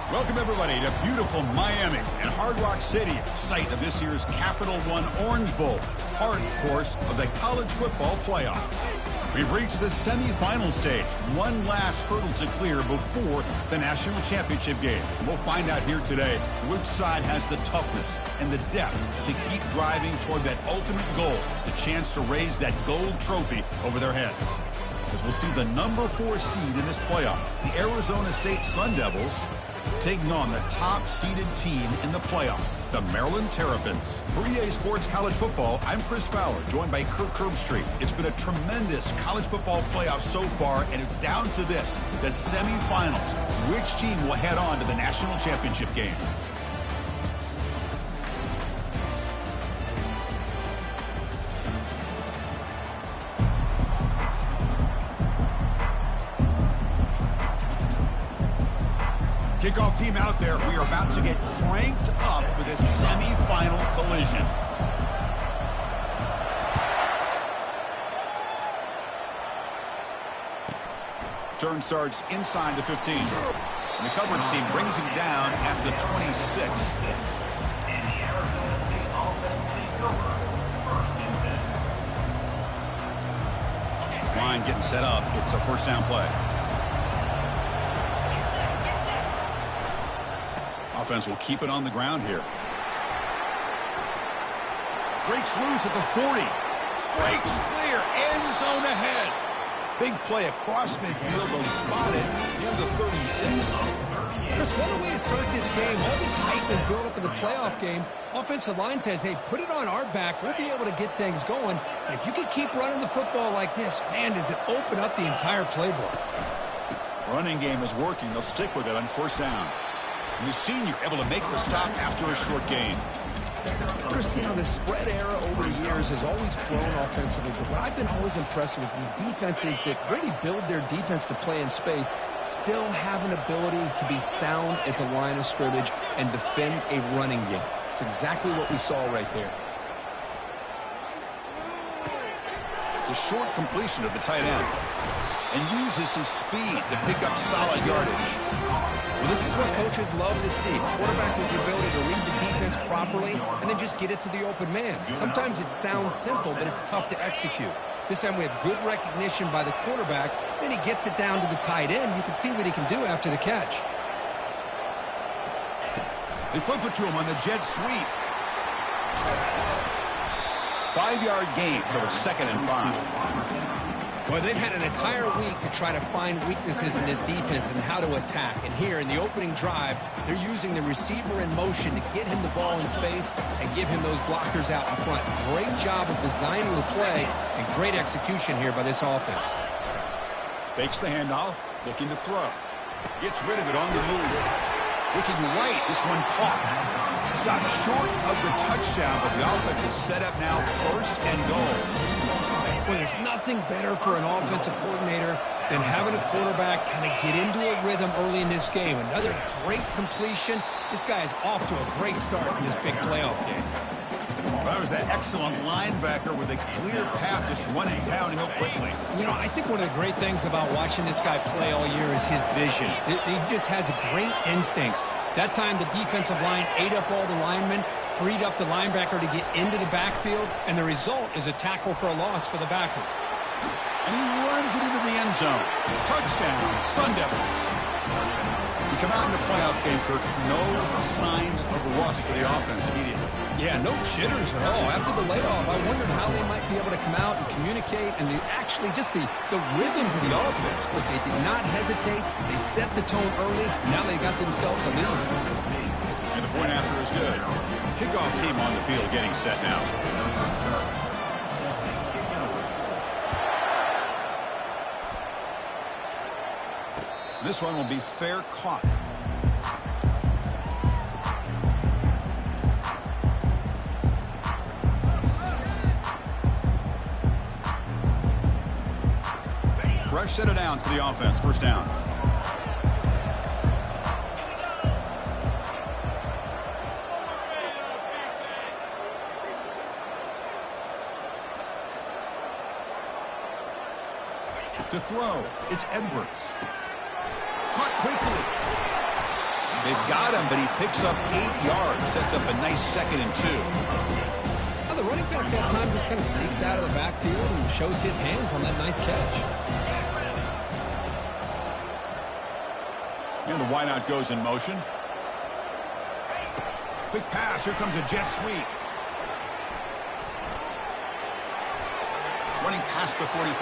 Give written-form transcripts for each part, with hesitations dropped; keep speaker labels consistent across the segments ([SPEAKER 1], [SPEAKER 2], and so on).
[SPEAKER 1] Welcome, everybody, to beautiful Miami and Hard Rock Stadium, site of this year's Capital One Orange Bowl, part, of course, of the college football playoff. We've reached the semifinal stage, one last hurdle to clear before the national championship game. We'll find out here today which side has the toughness and the depth to keep driving toward that ultimate goal, the chance to raise that gold trophy over their heads. As we'll see the number 4 seed in this playoff, the Arizona State Sun Devils, taking on the top-seeded team in the playoff, the Maryland Terrapins. For EA Sports College Football, I'm Chris Fowler, joined by Kirk Herbstreit. It's been a tremendous college football playoff so far, and it's down to this, the semifinals. Which team will head on to the national championship game? Kickoff team out there. We are about to get cranked up for this semifinal collision. Turn starts inside the 15. And the coverage team brings him down at the 26. This line getting set up. It's a first down play. Offense will keep it on the ground here. Breaks loose at the 40. Breaks clear. End zone ahead. Big play across midfield. They'll spot it near the 36.
[SPEAKER 2] Chris, what a way to start this game. All this hype and build up in the playoff game. Offensive line says, hey, put it on our back. We'll be able to get things going. And if you can keep running the football like this, man, does it open up the entire playbook.
[SPEAKER 1] Running game is working. They'll stick with it on first down. And the senior able to make the stop after a short gain.
[SPEAKER 2] Chris, you know, the spread era over the years has always grown offensively, but what I've been always impressed with defenses that really build their defense to play in space still have an ability to be sound at the line of scrimmage and defend a running game. It's exactly what we saw right there.
[SPEAKER 1] It's a short completion of the tight end and uses his speed to pick up solid yardage.
[SPEAKER 2] Well, this is what coaches love to see. A quarterback with the ability to read the defense properly and then just get it to the open man. Sometimes it sounds simple, but it's tough to execute. This time we have good recognition by the quarterback. Then he gets it down to the tight end. You can see what he can do after the catch.
[SPEAKER 1] They flip it to him on the jet sweep. 5-yard gain, so it's 2nd and 5.
[SPEAKER 2] Well, they've had an entire week to try to find weaknesses in this defense and how to attack. And here in the opening drive, they're using the receiver in motion to get him the ball in space and give him those blockers out in front. Great job of designing the play and great execution here by this offense.
[SPEAKER 1] Fakes the handoff, looking to throw. Gets rid of it on the move. Looking right, this one caught. Stopped short of the touchdown, but the offense is set up now, 1st and goal.
[SPEAKER 2] Well, there's nothing better for an offensive coordinator than having a quarterback kind of get into a rhythm early in this game. Another great completion. This guy is off to a great start in this big playoff game.
[SPEAKER 1] Well, that was that excellent linebacker with a clear path just running downhill quickly.
[SPEAKER 2] You know, I think one of the great things about watching this guy play all year is his vision. He just has great instincts. That time, the defensive line ate up all the linemen, freed up the linebacker to get into the backfield, and the result is a tackle for a loss for the backer.
[SPEAKER 1] And he runs it into the end zone. Touchdown, Sun Devils. We come out in the playoff game, Kirk. No signs of rust for the offense immediately.
[SPEAKER 2] Yeah, no jitters at all. After the layoff, I wondered how they might be able to come out and communicate and actually just the rhythm to the offense. But they did not hesitate. They set the tone early. Now they got themselves a lead.
[SPEAKER 1] And the point after is good. Kickoff team on the field getting set now. This one will be fair caught. Fresh set of downs for the offense. First down. To throw, it's Edwards. Caught quickly. They've got him, but he picks up 8 yards. Sets up a nice 2nd and 2.
[SPEAKER 2] Now, the running back that time just kind of sneaks out of the backfield and shows his hands on that nice catch.
[SPEAKER 1] And the wideout goes in motion. Quick pass. Here comes a jet sweep. Running past the 45.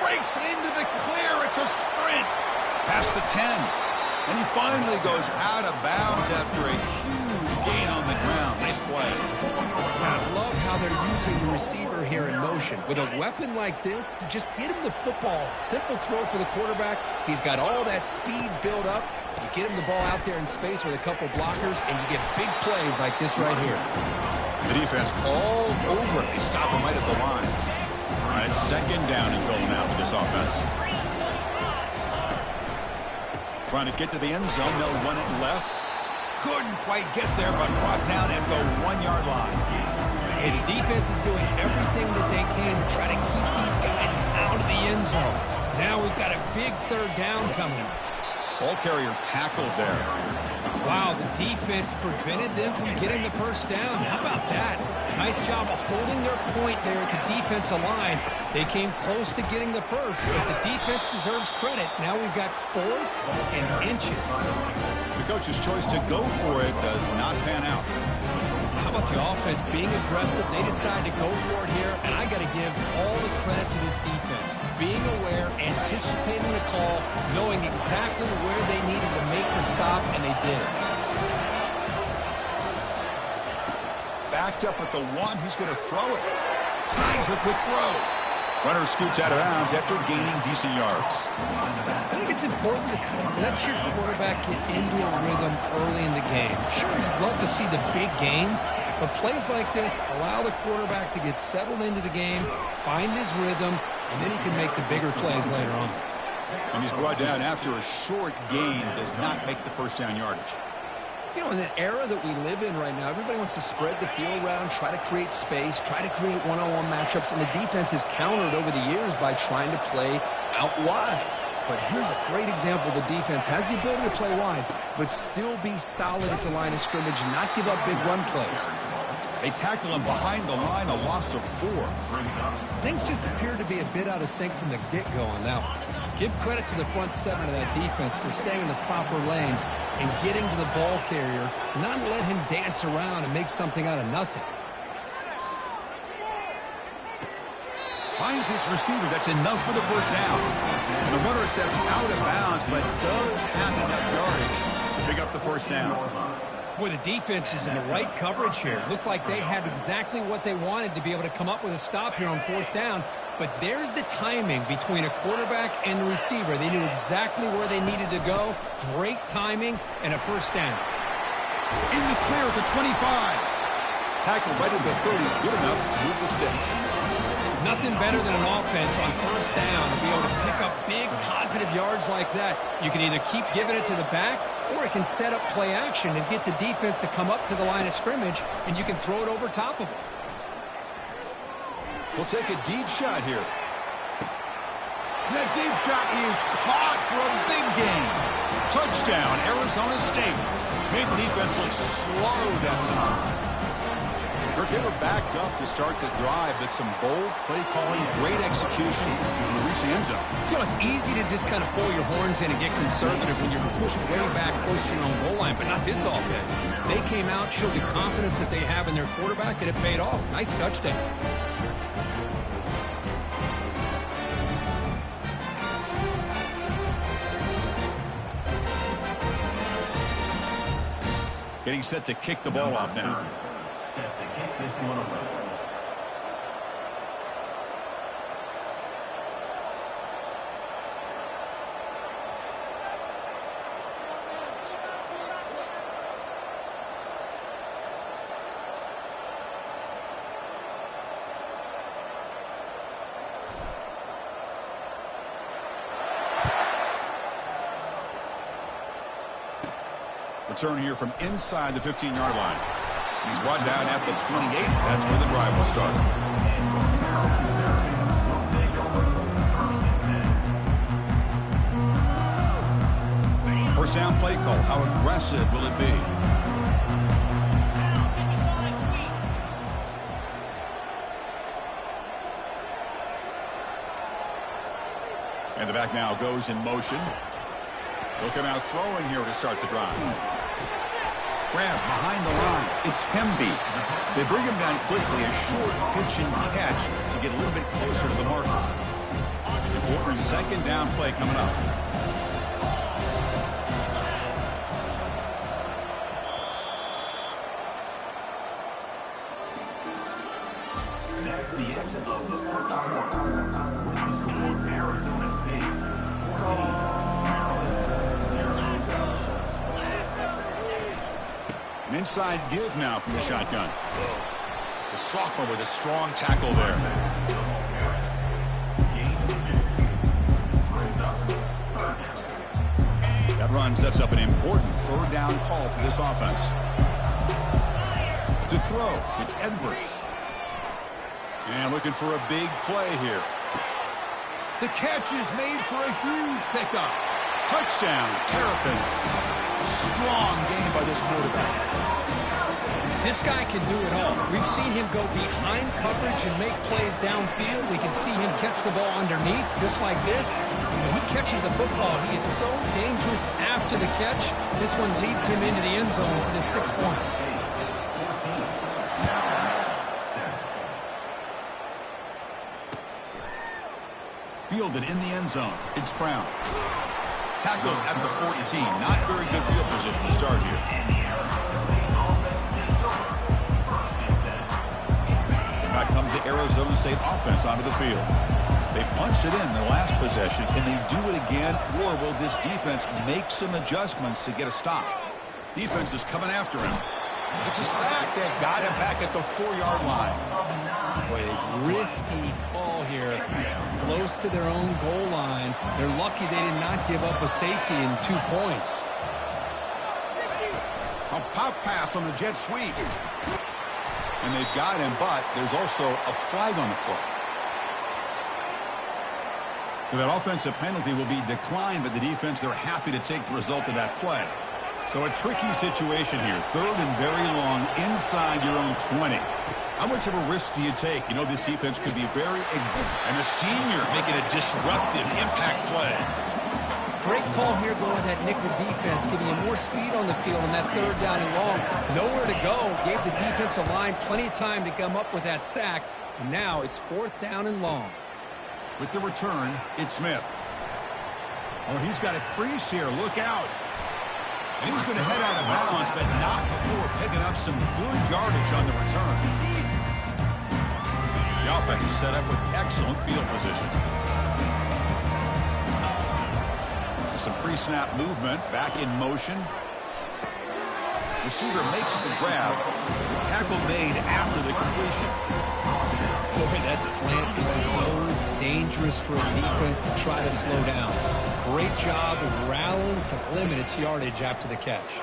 [SPEAKER 1] Breaks into the clear. It's a sprint. Past the 10. And he finally goes out of bounds after a huge gain on the ground. Nice play.
[SPEAKER 2] I love how they're using the receiver here in motion. With a weapon like this, you just get him the football. Simple throw for the quarterback. He's got all that speed built up. You get him the ball out there in space with a couple blockers, and you get big plays like this right here.
[SPEAKER 1] The defense all over it. They stop him right at the line. All right, 2nd down and goal now for this offense. Trying to get to the end zone. They'll run it left. Couldn't quite get there, but brought down at the 1-yard line.
[SPEAKER 2] Hey, the defense is doing everything that they can to try to keep these guys out of the end zone. Now we've got a big 3rd down coming.
[SPEAKER 1] Ball carrier tackled there.
[SPEAKER 2] Wow, the defense prevented them from getting the 1st down. How about that? Nice job of holding their point there at the defensive line. They came close to getting the 1st, but the defense deserves credit. Now we've got 4th and inches.
[SPEAKER 1] The coach's choice to go for it does not pan out.
[SPEAKER 2] How about the offense being aggressive? They decide to go for it here, and I got to give all the credit to this defense. Being aware, anticipating the call, knowing exactly where they needed to make the stop, and they did.
[SPEAKER 1] Backed up at the 1, he's going to throw it. Signs a quick throw. Runner scoots out of bounds after gaining decent yards.
[SPEAKER 2] I think it's important to kind of let your quarterback get into a rhythm early in the game. Sure, you'd love to see the big gains, but plays like this allow the quarterback to get settled into the game, find his rhythm, and then he can make the bigger plays later on.
[SPEAKER 1] And he's brought down after a short gain, does not make the 1st down yardage.
[SPEAKER 2] You know, in the era that we live in right now, everybody wants to spread the field around, try to create space, try to create one-on-one matchups, and the defense has countered over the years by trying to play out wide. But here's a great example. The defense has the ability to play wide, but still be solid at the line of scrimmage and not give up big run plays.
[SPEAKER 1] They tackle him behind the line, a loss of 4.
[SPEAKER 2] Things just appear to be a bit out of sync from the get-go on that one. Give credit to the front 7 of that defense for staying in the proper lanes and getting to the ball carrier, not let him dance around and make something out of nothing.
[SPEAKER 1] Finds his receiver. That's enough for the 1st down. And the runner steps out of bounds, but does have enough yardage to pick up the 1st down.
[SPEAKER 2] Boy, the defense is in the right coverage here. Looked like they had exactly what they wanted to be able to come up with a stop here on 4th down. But there's the timing between a quarterback and the receiver. They knew exactly where they needed to go. Great timing and a 1st down.
[SPEAKER 1] In the clear at the 25. Tackle right at the 30. Good enough to move the sticks.
[SPEAKER 2] Nothing better than an offense on 1st down to be able to pick up big positive yards like that. You can either keep giving it to the back, or it can set up play action and get the defense to come up to the line of scrimmage, and you can throw it over top of it.
[SPEAKER 1] We'll take a deep shot here. That deep shot is caught for a big gain. Touchdown, Arizona State. Made the defense look slow that time. They were backed up to start the drive, but some bold play calling, great execution, and reach the end zone.
[SPEAKER 2] You know, it's easy to just kind of pull your horns in and get conservative when you're pushed way back close to your own goal line, but not this offense. They came out, showed the confidence that they have in their quarterback, and it paid off. Nice touchdown.
[SPEAKER 1] Getting set to kick the ball off now.
[SPEAKER 3] Set to kick this one away.
[SPEAKER 1] Return here from inside the 15-yard line. He's brought down at the 28. That's where the drive will start. first down play call. How aggressive will it be? And the back now goes in motion. Looking out throwing here to start the drive. Grab behind the line. It's Hemby. They bring him down quickly. A short pitch and catch to get a little bit closer to the marker. Important second down play coming up.
[SPEAKER 3] Next, the end of the first quarter. Leading score, Arizona State 14, Maryland 0.
[SPEAKER 1] An inside give now from the shotgun. The sophomore with a strong tackle there. That run sets up an important third down call for this offense. To throw, it's Edwards. And looking for a big play here. The catch is made for a huge pickup. Touchdown, Terrapins. Strong game by this quarterback.
[SPEAKER 2] This guy can do it all. We've seen him go behind coverage and make plays downfield. We can see him catch the ball underneath, just like this. When he catches a football, he is so dangerous after the catch. This one leads him into the end zone for the 6 points.
[SPEAKER 1] Fielded in the end zone. It's Brown. Tackled at the 14. Not very good field position to start here. Back comes the Arizona State offense onto the field. They punched it in their last possession. Can they do it again, or will this defense make some adjustments to get a stop? Defense is coming after him. It's a sack. They got him back at the 4-yard line.
[SPEAKER 2] Boy, a risky call here. Close to their own goal line. They're lucky they did not give up a safety in 2 points.
[SPEAKER 1] A pop pass on the jet sweep. And they've got him, but there's also a flag on the play. So that offensive penalty will be declined by the defense. They're happy to take the result of that play. So a tricky situation here. Third and very long inside your own 20. How much of a risk do you take? You know this defense could be very... And the senior making a disruptive impact play.
[SPEAKER 2] Great call here going with that nickel defense, giving you more speed on the field on that third down and long. Nowhere to go. Gave the defensive line plenty of time to come up with that sack. And now it's 4th down and long.
[SPEAKER 1] With the return, it's Smith. Oh, he's got a crease here. Look out. And he's going to head out of bounds, but not before picking up some good yardage on the return. The offense is set up with excellent field position. Some pre-snap movement, back in motion. Receiver makes the grab. Tackle made after the completion.
[SPEAKER 2] Boy, that slant is so dangerous for a defense to try to slow down. Great job of rallying to limit its yardage after the catch.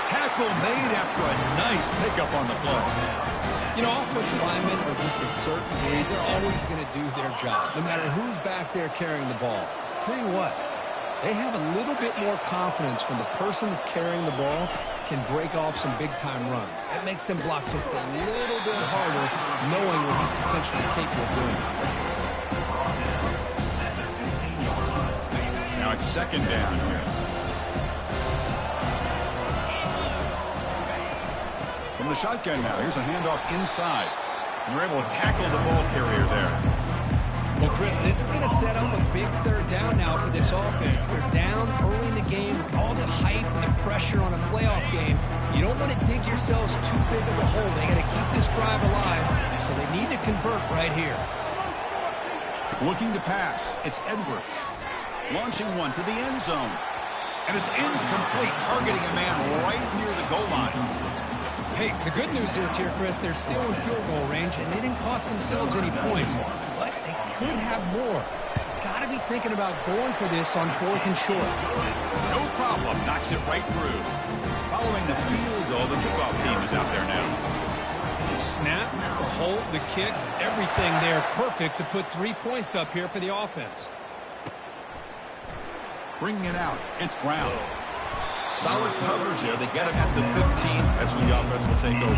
[SPEAKER 1] Tackle made after a nice pickup on the play.
[SPEAKER 2] You know, offensive linemen are just a certain breed. They're always going to do their job, no matter who's back there carrying the ball. I'll tell you what, they have a little bit more confidence when the person that's carrying the ball can break off some big-time runs. That makes them block just a little bit harder, knowing what he's potentially capable of doing.
[SPEAKER 1] Now it's second down here. From the shotgun now, here's a handoff inside. And they're able to tackle the ball carrier there.
[SPEAKER 2] Well, Chris, this is going to set up a big third down now for this offense. They're down early in the game with all the hype and the pressure on a playoff game. You don't want to dig yourselves too big of a hole. They got to keep this drive alive, so they need to convert right here.
[SPEAKER 1] Looking to pass, it's Edwards. Launching one to the end zone. And it's incomplete, targeting a man right near the goal line.
[SPEAKER 2] Hey, the good news is here, Chris, they're still in field goal range, and they didn't cost themselves any points. But they could have more. Got to be thinking about going for this on 4th and short.
[SPEAKER 1] No problem. Knocks it right through. Following the field goal, the kickoff team is out there now.
[SPEAKER 2] The snap, the hold, the kick, everything there perfect to put 3 points up here for the offense.
[SPEAKER 1] Bringing it out, it's Brown. Solid coverage there. They get him at the 15. That's when the offense will take over.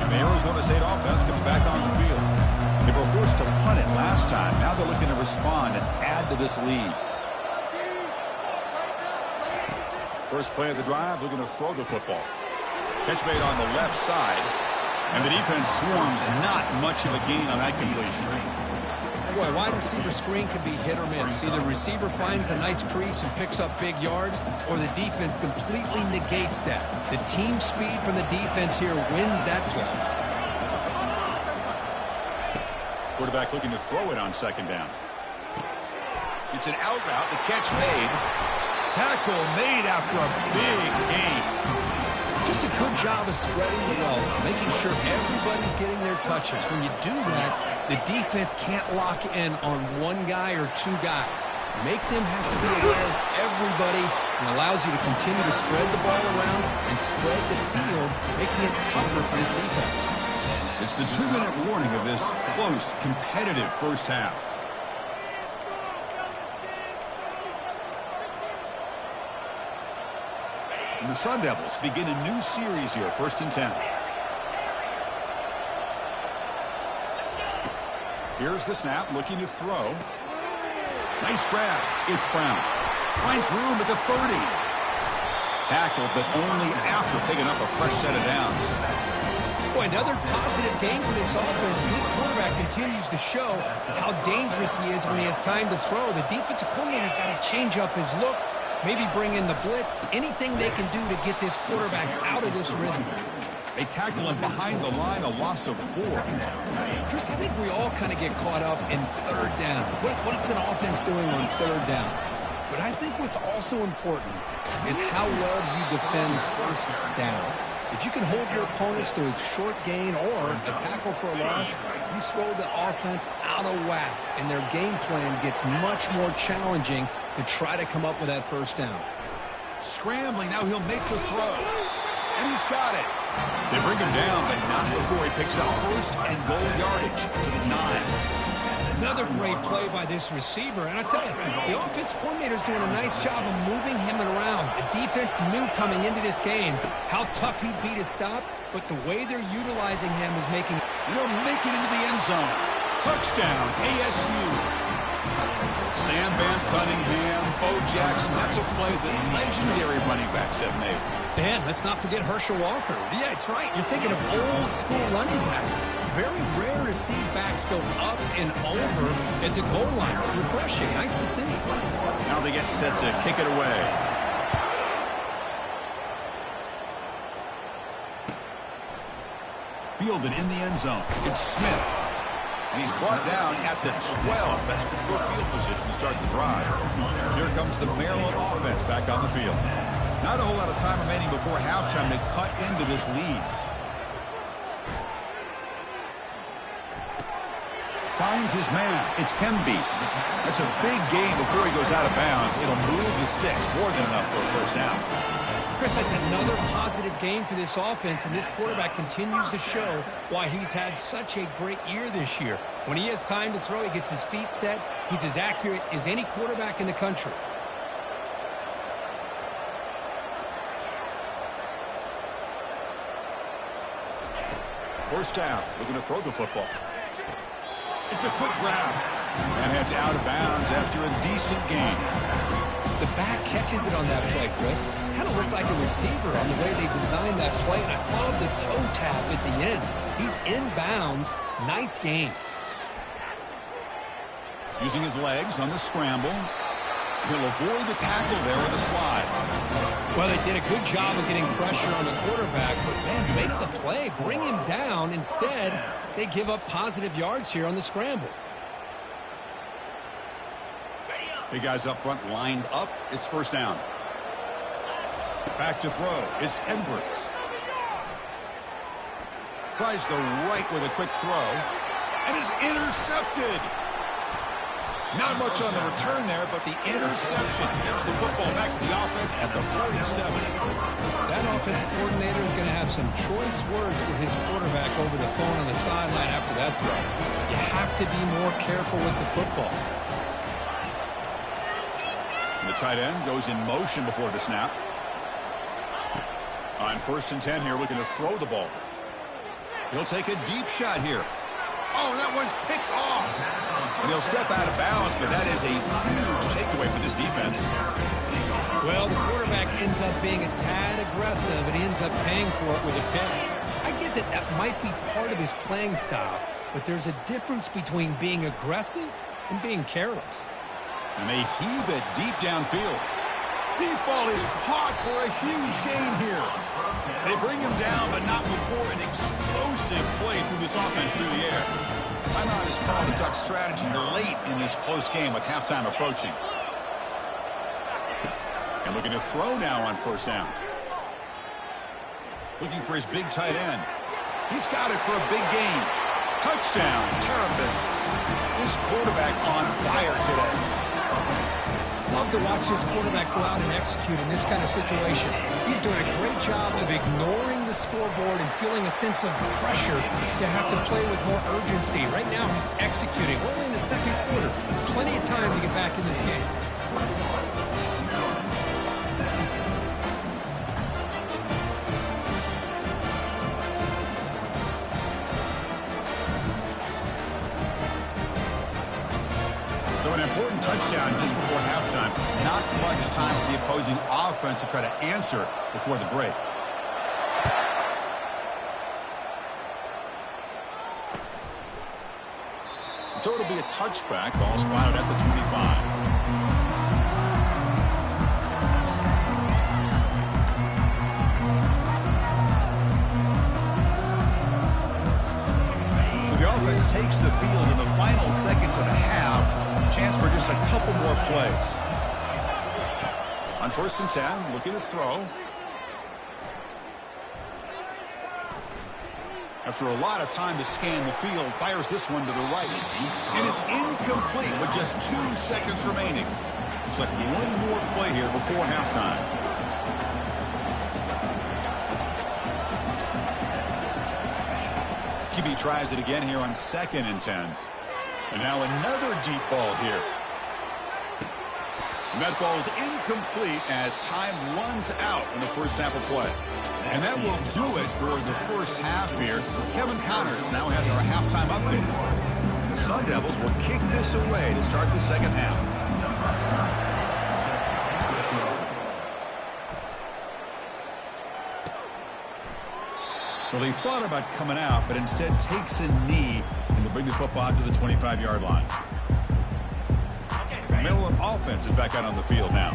[SPEAKER 1] And the Arizona State offense comes back on the field. They were forced to punt it last time. Now they're looking to respond and add to this lead. First play of the drive, looking to throw the football. Catch made on the left side. And the defense swarms not much of a gain on that completion.
[SPEAKER 2] Boy, wide receiver screen can be hit or miss. Either receiver finds a nice crease and picks up big yards, or the defense completely negates that. The team speed from the defense here wins that play.
[SPEAKER 1] Quarterback looking to throw it on second down. It's an out route. The catch made. Tackle made after a big gain.
[SPEAKER 2] Just a good job of spreading the wealth, making sure everybody's getting their touches. When you do that, the defense can't lock in on one guy or two guys. Make them have to be aware of everybody, and allows you to continue to spread the ball around and spread the field, making it tougher for this defense.
[SPEAKER 1] It's the 2-minute warning of this close, competitive first half. And the Sun Devils begin a new series here, 1st and 10. Here's the snap, looking to throw. Nice grab. It's Brown. Finds room at the 30. Tackled, but only after picking up a fresh set of downs.
[SPEAKER 2] Boy, another positive game for this offense. This quarterback continues to show how dangerous he is when he has time to throw. The defensive coordinator's got to change up his looks, maybe bring in the blitz, anything they can do to get this quarterback out of this rhythm.
[SPEAKER 1] They tackle him behind the line, a loss of 4.
[SPEAKER 2] Chris, I think we all kind of get caught up in third down. What's an offense doing on third down? But I think what's also important is how well you defend first down. If you can hold your opponents to a short gain or a tackle for a loss, you throw the offense out of whack, and their game plan gets much more challenging to try to come up with that first down.
[SPEAKER 1] Scrambling, now he'll make the throw. And he's got it. They bring him down, but not before he picks up first and goal yardage to the 9.
[SPEAKER 2] Another great play by this receiver. And I tell you, the offense coordinator is doing a nice job of moving him around. The defense knew coming into this game how tough he'd be to stop, but the way they're utilizing him is making...
[SPEAKER 1] He'll make it into the end zone. Touchdown, ASU. Sam Van Cunningham, Bo Jackson. That's a play that legendary running backs have made.
[SPEAKER 2] Man, let's not forget Herschel Walker. Yeah, it's right. You're thinking of old school running backs. It's very rare to see backs go up and over at the goal line. It's refreshing. Nice to see.
[SPEAKER 1] Now they get set to kick it away. Fielded in the end zone. It's Smith. And he's brought down at the 12. That's poor field position to start the drive. Here comes the Maryland offense back on the field. Not a whole lot of time remaining before halftime to cut into this lead. Finds his man. It's Hemby. That's a big gain before he goes out of bounds. It'll move the sticks. More than enough for a first down.
[SPEAKER 2] Chris, that's another positive game for this offense, and this quarterback continues to show why he's had such a great year this year. When he has time to throw, he gets his feet set. He's as accurate as any quarterback in the country.
[SPEAKER 1] First down, looking to throw the football. It's a quick grab. And heads out of bounds after a decent gain.
[SPEAKER 2] The back catches it on that play, Chris. Kind of looked like a receiver on the way they designed that play, and I love the toe tap at the end. He's in bounds. Nice game.
[SPEAKER 1] Using his legs on the scramble. He'll avoid the tackle there with a slide.
[SPEAKER 2] Well, they did a good job of getting pressure on the quarterback, but, man, make the play. Bring him down. Instead, they give up positive yards here on the scramble.
[SPEAKER 1] Big guys up front lined up. It's first down. Back to throw. It's Edwards. Tries the right with a quick throw. And is intercepted. Not much on the return there, but the interception gives the football back to the offense at the 47.
[SPEAKER 2] That that offensive coordinator is going to have some choice words for his quarterback over the phone on the sideline after that throw. You have to be more careful with the football.
[SPEAKER 1] The tight end goes in motion before the snap. On 1st and 10 here, looking to throw the ball. He'll take a deep shot here. Oh, that one's picked off. And he'll step out of bounds, but that is a huge takeaway for this defense.
[SPEAKER 2] Well, the quarterback ends up being a tad aggressive, and he ends up paying for it with a pick. I get that that might be part of his playing style, but there's a difference between being aggressive and being careless.
[SPEAKER 1] And they heave it deep downfield. Deep ball is caught for a huge gain here. They bring him down, but not before an explosive play through this offense through the air. Timeout is called to talk strategy late in this close game with halftime approaching. And looking to throw now on 1st down. Looking for his big tight end. He's got it for a big gain. Touchdown, Terrapins. This quarterback on fire today.
[SPEAKER 2] Love to watch this quarterback go out and execute in this kind of situation. He's doing a great job of ignoring the scoreboard and feeling a sense of pressure to have to play with more urgency. Right now, he's executing. We're only in the 2nd quarter. Plenty of time to get back in this game.
[SPEAKER 1] So an important touchdown just before halftime. Not much time for the opposing offense to try to answer before the break. So it'll be a touchback. Ball spotted at the 25. So the offense takes the field in the final seconds of the half. Chance for just a couple more plays. On 1st and 10, looking to throw. After a lot of time to scan the field, fires this one to the right. And it's incomplete with just 2 seconds remaining. Looks like one more play here before halftime. QB tries it again here on 2nd and 10. And now another deep ball here. And that ball is incomplete as time runs out in the first half of play. And that will do it for the first half here. Kevin Connors now has our halftime update. The Sun Devils will kick this away to start the 2nd half. Well, he thought about coming out, but instead takes a knee and to bring the football to the 25-yard line. The Maryland offense is back out on the field now.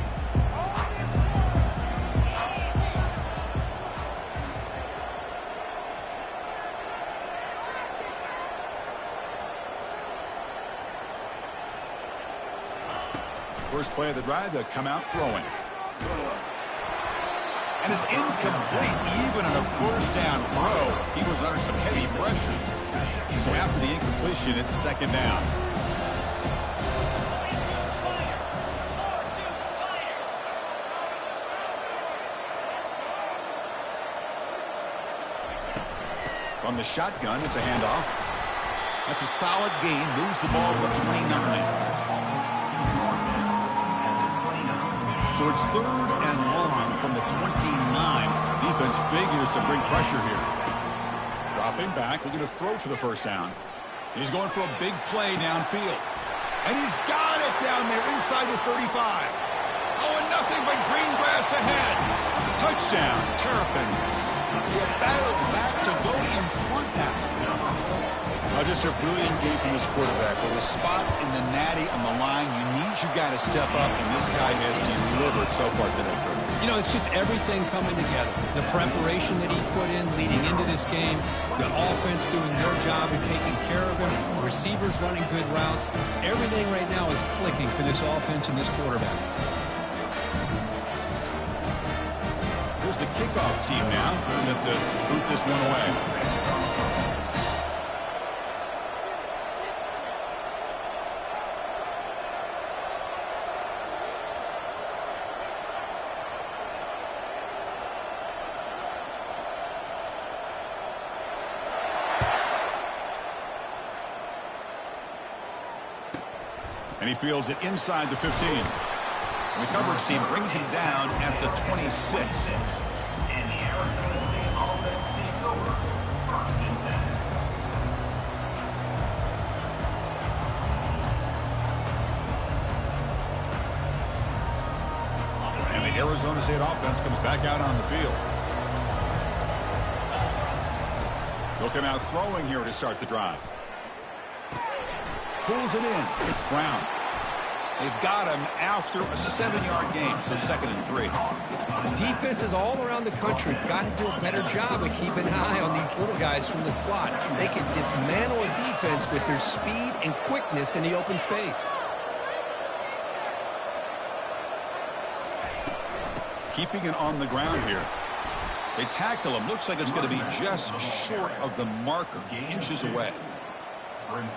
[SPEAKER 1] First play of the drive, they'll come out throwing. And it's incomplete, even on a 1st down throw. He was under some heavy pressure. So after the incompletion, it's 2nd down. From the shotgun, it's a handoff. That's a solid gain, moves the ball to the 29. So it's 3rd and long from the 29. Defense figures to bring pressure here. Dropping back, looking to throw for the 1st down. He's going for a big play downfield. And he's got it down there inside the 35. Oh, and nothing but green grass ahead. Touchdown, Terrapins. He battled back to go in front now. Just a brilliant game from this quarterback. With a spot in the natty on the line, you need your guy to step up, and this guy has delivered so far today.
[SPEAKER 2] You know, it's just everything coming together. The preparation that he put in leading into this game, the offense doing their job and taking care of him, receivers running good routes. Everything right now is clicking for this offense and this quarterback.
[SPEAKER 1] Here's the kickoff team now, set to boot this one away. And he fields it inside the 15. And the coverage team brings him down at the 26.
[SPEAKER 3] And the Arizona State offense takes over 1st and 10.
[SPEAKER 1] And the Arizona State offense comes back out on the field. They'll come out throwing here to start the drive. Pulls it in. It's Brown. They've got him after a 7-yard gain, so 2nd and 3.
[SPEAKER 2] Defenses all around the country have got to do a better job of keeping an eye on these little guys from the slot. They can dismantle a defense with their speed and quickness in the open space.
[SPEAKER 1] Keeping it on the ground here. They tackle him. Looks like it's going to be just short of the marker, inches away.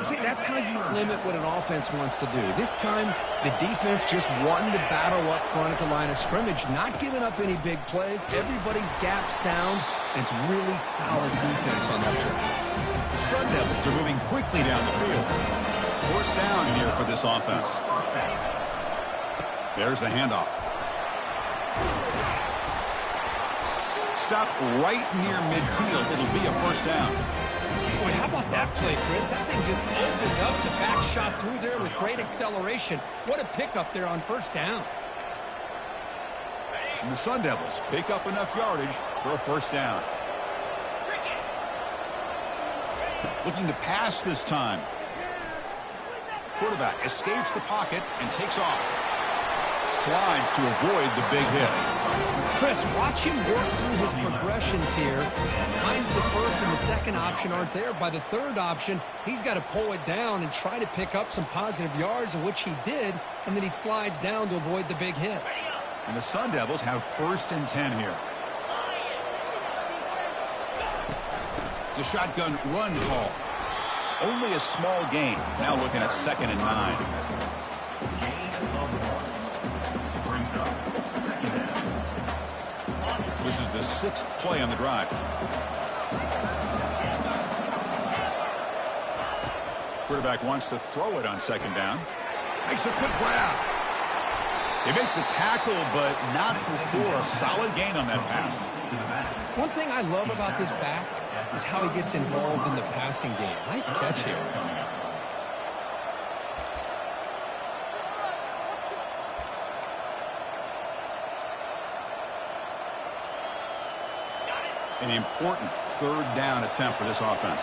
[SPEAKER 2] See, that's how you limit what an offense wants to do. This time, the defense just won the battle up front at the line of scrimmage, not giving up any big plays. Everybody's gap sound, and it's really solid defense on that play.
[SPEAKER 1] The Sun Devils are moving quickly down the field. 1st down here for this offense. There's the handoff. Stop right near midfield. It'll be a 1st down.
[SPEAKER 2] Boy, how about that play, Chris? That thing just opened up. The back shot through there with great acceleration. What a pickup there on 1st down.
[SPEAKER 1] And the Sun Devils pick up enough yardage for a 1st down. Looking to pass this time. Quarterback escapes the pocket and takes off. Slides to avoid the big hit.
[SPEAKER 2] Chris, watch him work through his progressions here. Finds the 1st and the 2nd option aren't there. By the 3rd option, he's got to pull it down and try to pick up some positive yards, of which he did, and then he slides down to avoid the big hit.
[SPEAKER 1] And the Sun Devils have 1st and 10 here. It's a shotgun run call. Only a small gain. Now looking at 2nd and 9. This is the 6th play on the drive. Quarterback wants to throw it on 2nd down. Makes a quick grab. They make the tackle, but not before a solid gain on that pass.
[SPEAKER 2] One thing I love about this back is how he gets involved in the passing game. Nice catch here.
[SPEAKER 1] An important 3rd down attempt for this offense.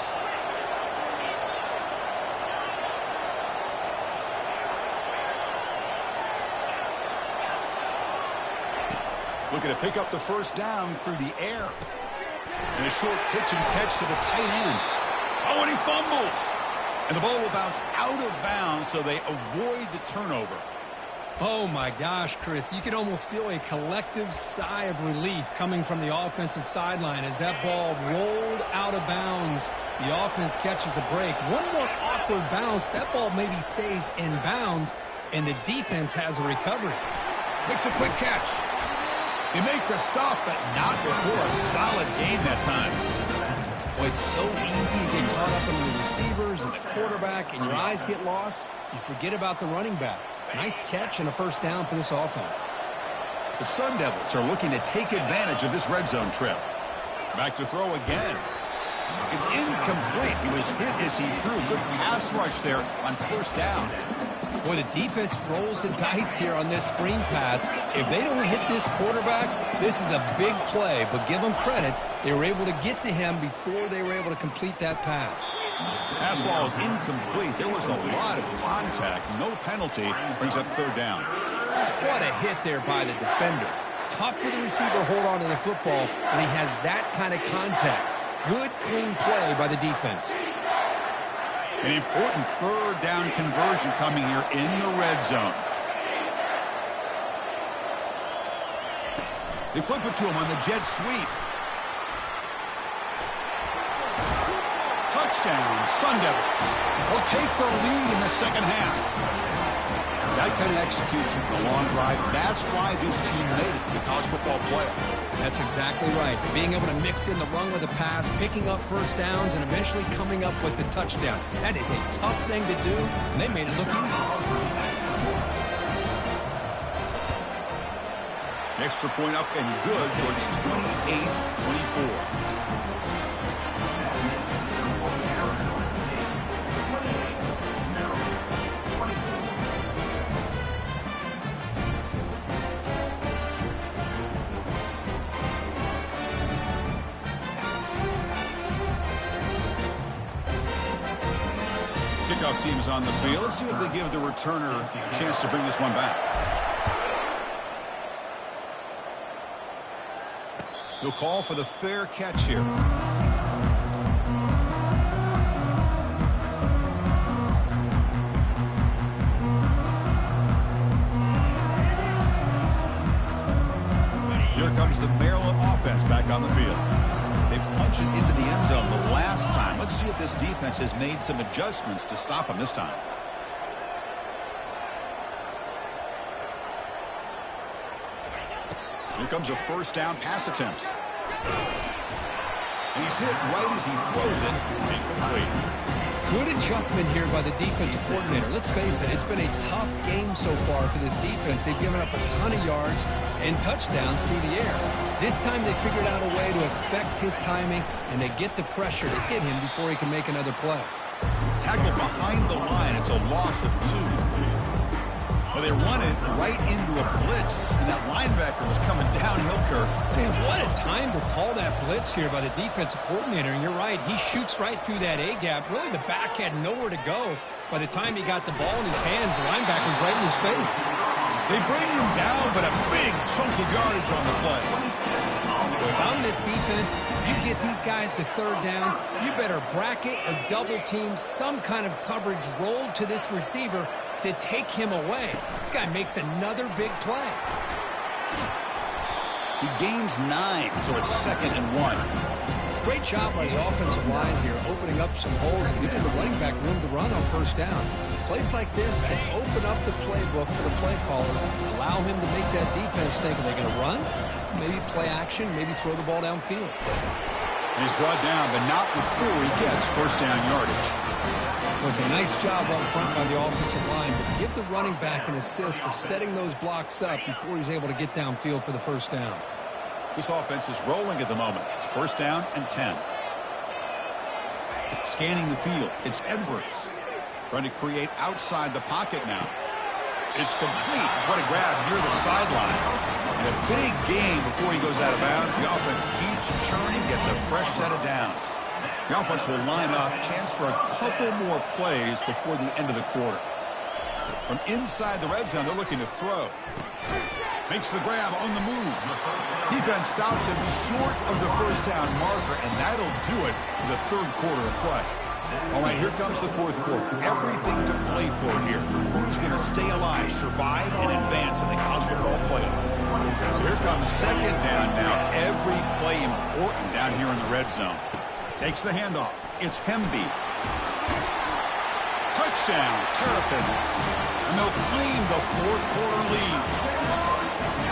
[SPEAKER 1] Looking to pick up the 1st down through the air. And a short pitch and catch to the tight end. Oh, and he fumbles. And the ball will bounce out of bounds, so they avoid the turnover.
[SPEAKER 2] Oh, my gosh, Chris. You can almost feel a collective sigh of relief coming from the offensive sideline as that ball rolled out of bounds. The offense catches a break. One more awkward bounce. That ball maybe stays in bounds, and the defense has a recovery.
[SPEAKER 1] Makes a quick catch. They make the stop, but not before a solid gain that time.
[SPEAKER 2] Boy, it's so easy to get caught up in the receivers and the quarterback, and your eyes get lost. You forget about the running back. Nice catch and a 1st down for this offense.
[SPEAKER 1] The Sun Devils are looking to take advantage of this red zone trip. Back to throw again. It's incomplete. He was hit as he threw. Good pass rush there on 1st down.
[SPEAKER 2] Boy, the defense rolls the dice here on this screen pass. If they don't hit this quarterback, this is a big play. But give them credit. They were able to get to him before they were able to complete that pass.
[SPEAKER 1] Pass ball is incomplete. There was a lot of contact. No penalty. Brings up 3rd down.
[SPEAKER 2] What a hit there by the defender. Tough for the receiver to hold on to the football when he has that kind of contact. Good, clean play by the defense.
[SPEAKER 1] An important 3rd down conversion coming here in the red zone. They flip it to him on the jet sweep. Touchdown, Sun Devils. Will take the lead in the 2nd half. That kind of execution, the long drive, that's why this team made it to the college football playoff.
[SPEAKER 2] That's exactly right. Being able to mix in the run with a pass, picking up first downs, and eventually coming up with the touchdown. That is a tough thing to do, and they made it look easy.
[SPEAKER 1] Extra point up and good, so it's 28-24. Kickoff team is on the field. Let's see if they give the returner a chance to bring this one back. He'll call for the fair catch here. Here comes the Maryland offense back on the field. They punch it into the end zone the last time. Let's see if this defense has made some adjustments to stop them this time. Here comes a first down pass attempt. And he's hit right as he throws it. Incomplete.
[SPEAKER 2] Good adjustment here by the defensive coordinator. Let's face it, it's been a tough game so far for this defense. They've given up a ton of yards and touchdowns through the air. This time they figured out a way to affect his timing, and they get the pressure to hit him before he can make another play.
[SPEAKER 1] Tackled behind the line. It's a loss of 2. Well, they run it right into a blitz, and that linebacker was coming downhill, Kirk.
[SPEAKER 2] Man, what a time to call that blitz here by the defensive coordinator. And you're right, he shoots right through that A-gap. Really, the back had nowhere to go. By the time he got the ball in his hands, the linebacker's right in his face.
[SPEAKER 1] They bring him down, but a big chunk of yardage on the play.
[SPEAKER 2] If I'm this defense, you get these guys to third down, you better bracket or double team some kind of coverage rolled to this receiver to take him away. This guy makes another big play.
[SPEAKER 1] He gains 9, so it's 2nd and 1.
[SPEAKER 2] Great job by the offensive line here, opening up some holes and giving the running back room to run on first down. Plays like this can open up the playbook for the play caller, allow him to make that defense think, are they going to run? Maybe play action, maybe throw the ball downfield.
[SPEAKER 1] He's brought down, but not before he gets first down yardage.
[SPEAKER 2] It was a nice job up front by the offensive line, but give the running back an assist for setting those blocks up before he's able to get downfield for the first down.
[SPEAKER 1] This offense is rolling at the moment. It's first down and 10. Scanning the field, it's Edwards. Trying to create outside the pocket now. It's complete. What a grab near the sideline. And a big gain before he goes out of bounds. The offense keeps churning, gets a fresh set of downs. The offense will line up, chance for a couple more plays before the end of the quarter. From inside the red zone, they're looking to throw. Makes the grab on the move. Defense stops him short of the first down marker, and that'll do it for the third quarter of play. All right, here comes the fourth quarter. Everything to play for here. Who's going to stay alive, survive, and advance in the college football playoff? So here comes second down now. Every play important down here in the red zone. Takes the handoff. It's Hemby. Touchdown, Terrapins. And they'll claim the fourth quarter lead.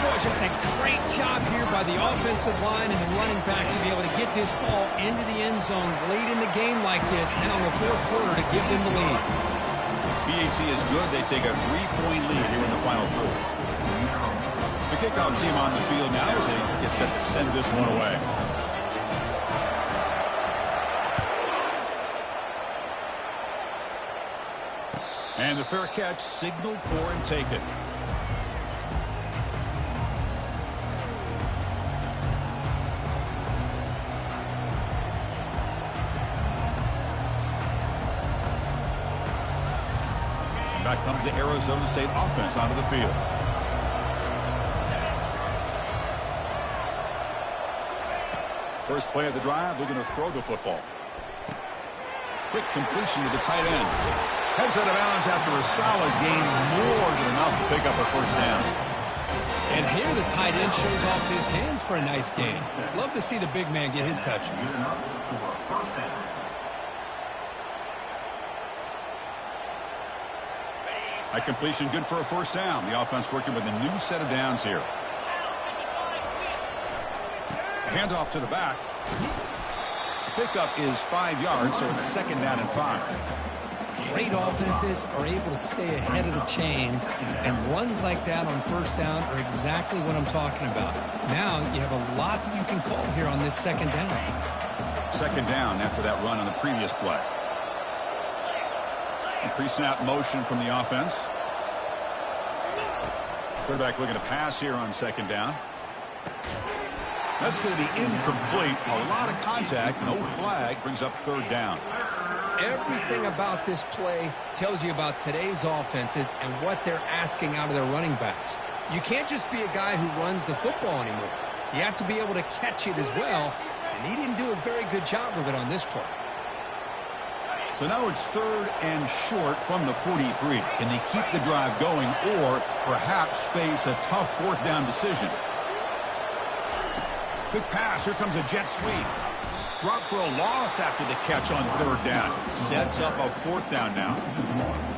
[SPEAKER 2] Boy, just a great job here by the offensive line and the running back to be able to get this ball into the end zone late in the game like this, now in the fourth quarter to give them the lead.
[SPEAKER 1] BAT is good. They take a 3-point lead here in the final quarter. The kickoff team on the field now as they get set to send this one away. And the fair catch signaled for and taken. And back comes the Arizona State offense onto the field. First play of the drive, they're going to throw the football. Quick completion to the tight end. Heads out of bounds after a solid gain, more than enough to pick up a first down.
[SPEAKER 2] And here the tight end shows off his hands for a nice gain. Love to see the big man get his touches.
[SPEAKER 1] A completion good for a first down. The offense working with a new set of downs here. Handoff to the back. Pickup is 5 yards, so it's second down and 5.
[SPEAKER 2] Great offenses are able to stay ahead of the chains, and runs like that on first down are exactly what I'm talking about. Now you have a lot that you can call here on this second down.
[SPEAKER 1] Second down after that run on the previous play. A pre-snap motion from the offense. Quarterback looking to pass here on second down. That's going to be incomplete. A lot of contact, no flag, brings up third down.
[SPEAKER 2] Everything about this play tells you about today's offenses and what they're asking out of their running backs. You can't just be a guy who runs the football anymore. You have to be able to catch it as well, and he didn't do a very good job of it on this play.
[SPEAKER 1] So now it's third and short from the 43. Can they keep the drive going or perhaps face a tough fourth down decision? Quick pass. Here comes a jet sweep. Drop for a loss after the catch on third down. Sets up a fourth down now.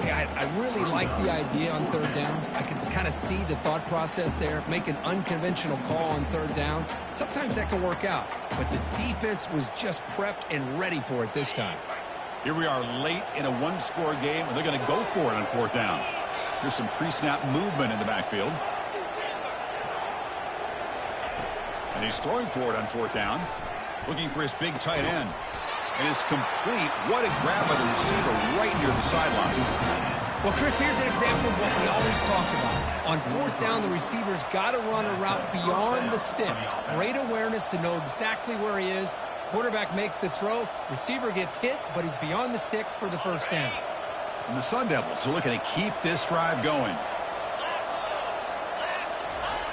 [SPEAKER 2] Yeah, I really like the idea on third down. I can kind of see the thought process there. Make an unconventional call on third down. Sometimes that can work out. But the defense was just prepped and ready for it this time.
[SPEAKER 1] Here we are late in a one-score game, and they're going to go for it on fourth down. Here's some pre-snap movement in the backfield. And he's throwing for it on fourth down. Looking for his big tight end. And it's complete. What a grab by the receiver right near the sideline.
[SPEAKER 2] Well, Chris, here's an example of what we always talk about. On fourth down, the receiver's got to run a route beyond the sticks. Great awareness to know exactly where he is. Quarterback makes the throw. Receiver gets hit, but he's beyond the sticks for the first down.
[SPEAKER 1] And the Sun Devils are looking to keep this drive going.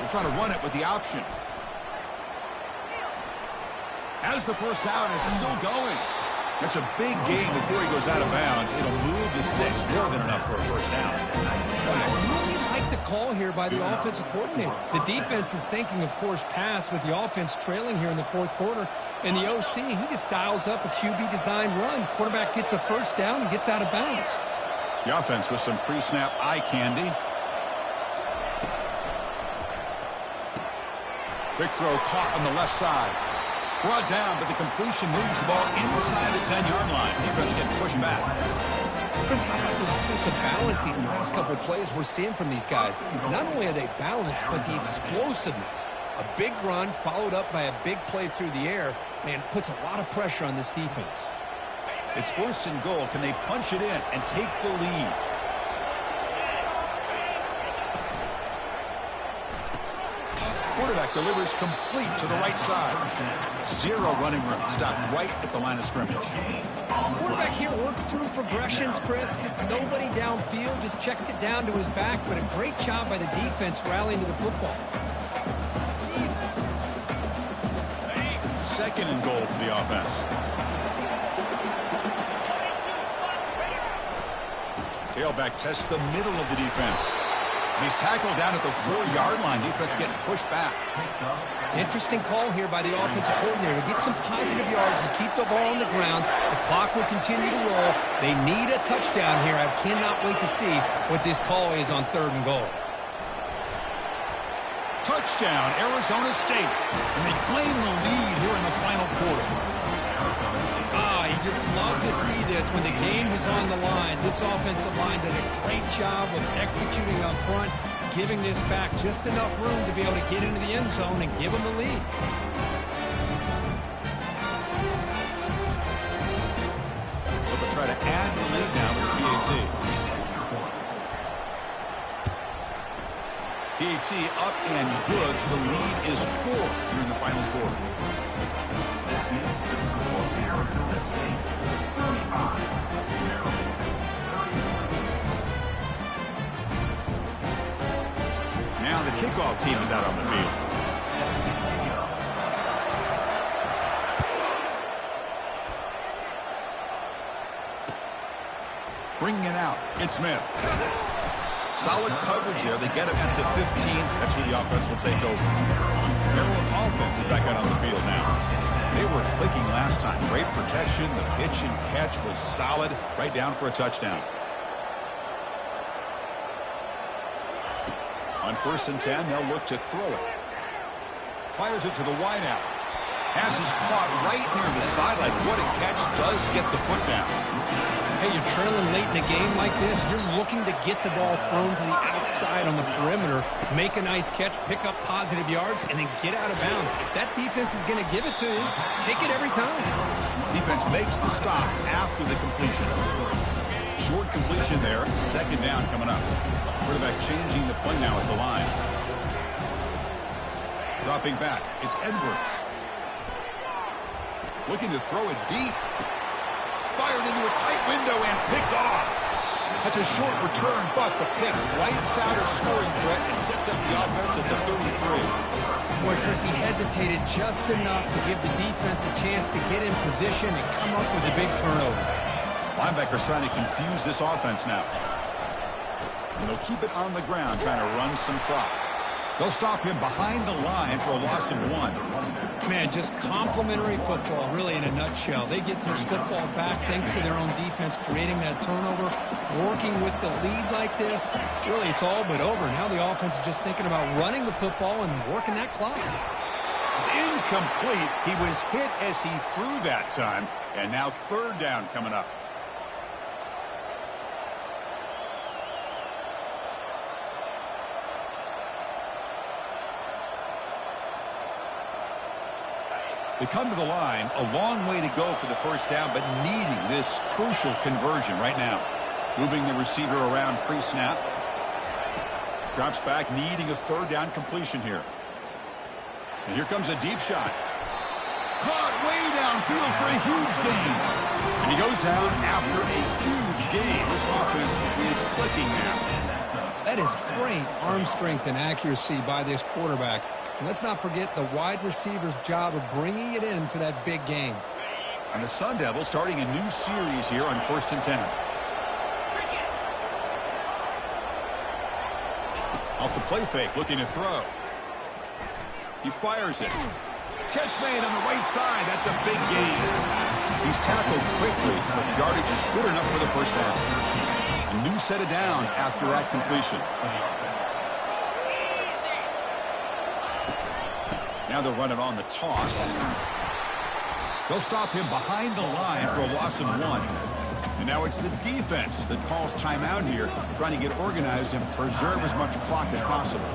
[SPEAKER 1] They're trying to run it with the option. As the first down is still going. That's a big gain before he goes out of bounds. It'll move the sticks more than enough for a first down.
[SPEAKER 2] I really like the call here by the offensive coordinator. The defense is thinking, of course, pass with the offense trailing here in the fourth quarter. And the OC, he just dials up a QB design run. Quarterback gets a first down and gets out of bounds.
[SPEAKER 1] The offense with some pre-snap eye candy. Big throw caught on the left side. Brought down, but the completion moves the ball inside the 10-yard line. Defense getting pushed back.
[SPEAKER 2] Chris, how about the offensive balance these last couple of plays we're seeing from these guys? Not only are they balanced, but the explosiveness. A big run followed up by a big play through the air, man, puts a lot of pressure on this defense.
[SPEAKER 1] It's first and goal. Can they punch it in and take the lead? Quarterback delivers complete to the right side. Zero running room. Stopped right at the line of scrimmage.
[SPEAKER 2] Quarterback here works through progressions, Chris. Just nobody downfield. Just checks it down to his back. But a great job by the defense rallying to the football.
[SPEAKER 1] Second and goal for the offense. Tailback tests the middle of the defense. And he's tackled down at the 4-yard line. Defense getting pushed back.
[SPEAKER 2] Interesting call here by the offensive coordinator. Get some positive yards to keep the ball on the ground. The clock will continue to roll. They need a touchdown here. I cannot wait to see what this call is on third and goal.
[SPEAKER 1] Touchdown, Arizona State. And they claim the lead here in the final quarter.
[SPEAKER 2] You just love to see this when the game is on the line. This offensive line does a great job of executing up front, giving this back just enough room to be able to get into the end zone and give them the lead.
[SPEAKER 1] They'll try to add the lead now with PAT. PAT up and good, so the lead is 4 here in the final quarter.
[SPEAKER 3] That is the score. Arizona State 35.
[SPEAKER 1] Now the kickoff team is out on the field. Bringing it out, it's Smith. Solid coverage there. They get him at the 15. That's where the offense will take over. Maryland offense is back out on the field now. They were clicking last time. Great protection. The pitch and catch was solid. Right down for a touchdown. On 1st and 10, they'll look to throw it. Fires it to the wideout. Pass is caught right near the sideline. What a catch. Does get the foot down.
[SPEAKER 2] Hey, you're trailing late in a game like this. You're looking to get the ball thrown to the outside on the perimeter, make a nice catch, pick up positive yards, and then get out of bounds. If that defense is going to give it to you, take it every time.
[SPEAKER 1] Defense makes the stop after the completion. Short completion there. 2nd down coming up. Quarterback changing the play now at the line. Dropping back. It's Edwards. Looking to throw it deep. Fired into a tight window and picked off. That's a short return, but the pick wipes out a scoring threat and sets up the offense at the 33.
[SPEAKER 2] Boy, Chris, he hesitated just enough to give the defense a chance to get in position and come up with a big turnover.
[SPEAKER 1] Linebackers trying to confuse this offense now. And they'll keep it on the ground, trying to run some clock. They'll stop him behind the line for a loss of 1.
[SPEAKER 2] Man, just complimentary football, really, in a nutshell. They get this football back thanks to their own defense, creating that turnover, working with the lead like this. Really, it's all but over. Now the offense is just thinking about running the football and working that clock.
[SPEAKER 1] It's incomplete. He was hit as he threw that time. And now 3rd down coming up. They come to the line, a long way to go for the 1st down, but needing this crucial conversion right now. Moving the receiver around pre-snap. Drops back, needing a 3rd down completion here. And here comes a deep shot. Caught way downfield for a huge gain. And he goes down after a huge gain. This offense is clicking now.
[SPEAKER 2] That is great arm strength and accuracy by this quarterback. And let's not forget the wide receiver's job of bringing it in for that big game.
[SPEAKER 1] And the Sun Devils starting a new series here on 1st and 10. Off the play fake, looking to throw. He fires it. Catch made on the right side. That's a big gain. He's tackled quickly, but the yardage is good enough for the 1st down. A new set of downs after that completion. Now they'll run it on the toss. They'll stop him behind the line for a loss of 1. And now it's the defense that calls timeout here, trying to get organized and preserve as much clock as possible.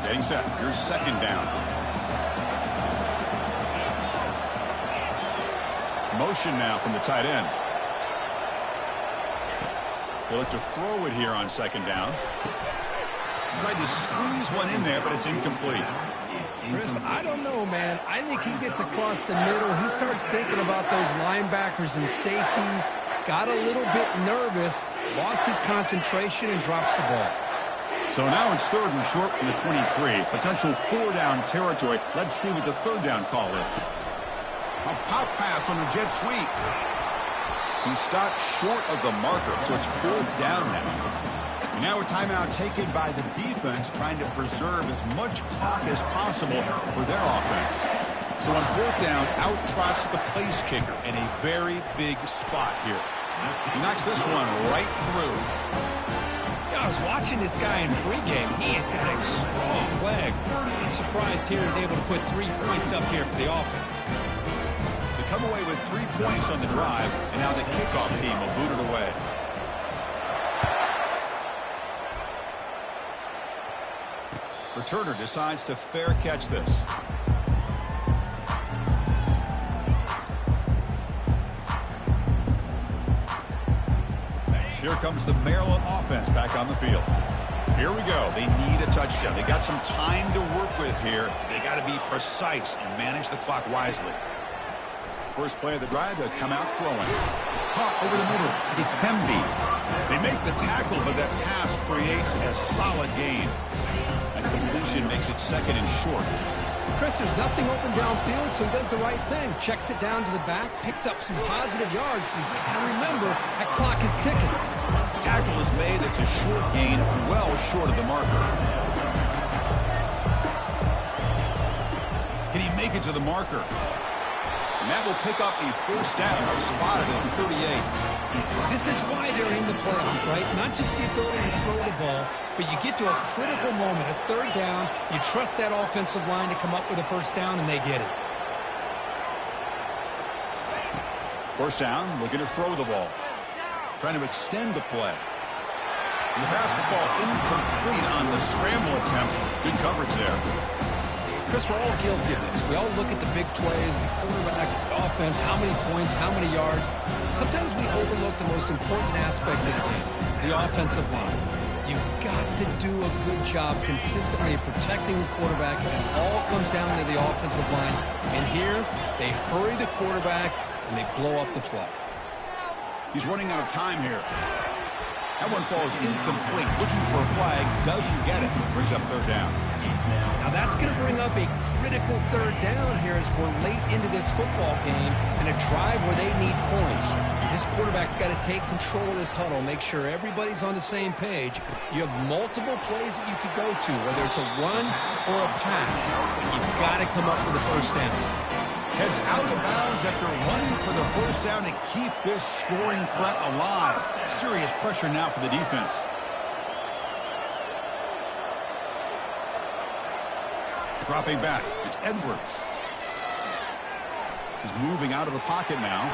[SPEAKER 1] Getting set. Here's 2nd down. Motion now from the tight end. They look to throw it here on 2nd down. Tried to squeeze one in there, but it's incomplete.
[SPEAKER 2] Chris, I don't know, man. I think he gets across the middle. He starts thinking about those linebackers and safeties. Got a little bit nervous, lost his concentration, and drops the ball.
[SPEAKER 1] So now it's 3rd and short from the 23. Potential 4-down territory. Let's see what the 3rd down call is. A pop pass on the jet sweep. He stopped short of the marker, so it's 4th down now. And now a timeout taken by the defense, trying to preserve as much clock as possible for their offense. So on 4th down, out trots the place kicker in a very big spot here. He knocks this one right through.
[SPEAKER 2] Yeah, I was watching this guy in pregame. He has got a strong leg. I'm surprised here he's able to put 3 points up here for the offense.
[SPEAKER 1] They come away with 3 points on the drive, and now the kickoff team will boot it away. Returner decides to fair catch this. Here comes the Maryland offense back on the field. Here we go. They need a touchdown. They got some time to work with here. They got to be precise and manage the clock wisely. First play of the drive, they'll come out throwing. Caught over the middle. It's Hemby. They make the tackle, but that pass creates a solid gain. And completion makes it 2nd and short.
[SPEAKER 2] Chris, there's nothing open downfield, so he does the right thing. Checks it down to the back, picks up some positive yards, but he's got to remember that clock is ticking.
[SPEAKER 1] Tackle is made. It's a short gain, well short of the marker. Can he make it to the marker? And that will pick up a 1st down, spotted at 38.
[SPEAKER 2] This is why they're in the playoff, right? Not just the ability to throw the ball, but you get to a critical moment, a third down, you trust that offensive line to come up with a first down, and they get it.
[SPEAKER 1] First down, looking to throw the ball. Trying to extend the play. And the pass will fall incomplete on the scramble attempt. Good coverage there.
[SPEAKER 2] Chris, we're all guilty of this. We all look at the big plays, the quarterbacks, the offense, how many points, how many yards. Sometimes we overlook the most important aspect of the game, the offensive line. You've got to do a good job consistently of protecting the quarterback, and it all comes down to the offensive line. And here, they hurry the quarterback, and they blow up the play.
[SPEAKER 1] He's running out of time here. That one falls incomplete. Looking for a flag, doesn't get it. Brings up third down.
[SPEAKER 2] Now that's going to bring up a critical third down here as we're late into this football game and a drive where they need points. This quarterback's got to take control of this huddle, make sure everybody's on the same page. You have multiple plays that you could go to, whether it's a run or a pass. But you've got to come up with a first down.
[SPEAKER 1] Heads out of bounds after running for the first down to keep this scoring threat alive. Serious pressure now for the defense. Dropping back, it's Edwards. He's moving out of the pocket now.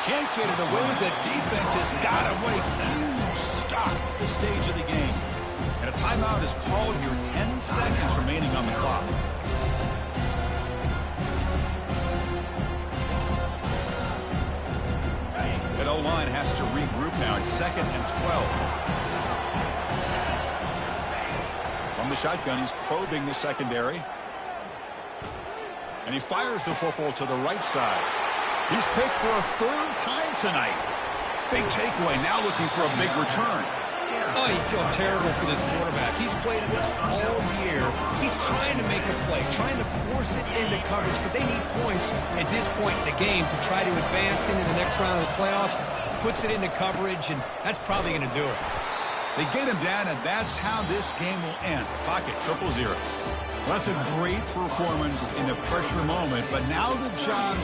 [SPEAKER 1] Can't get it away. The defense has got away. Huge stop at this stage of the game. And a timeout is called here. 10 seconds remaining on the clock. That O-line has to regroup now. It's 2nd and 12. From the shotgun, he's probing the secondary. And he fires the football to the right side. He's picked for a third time tonight. Big takeaway, now looking for a big return.
[SPEAKER 2] Oh, you feel terrible for this quarterback. He's played well all year. He's trying to make a play, trying to force it into coverage because they need points at this point in the game to try to advance into the next round of the playoffs. Puts it into coverage, and that's probably going to do it.
[SPEAKER 1] They get him down, and that's how this game will end. Pocket 0-0. Well, that's a great performance in a pressure moment, but now the job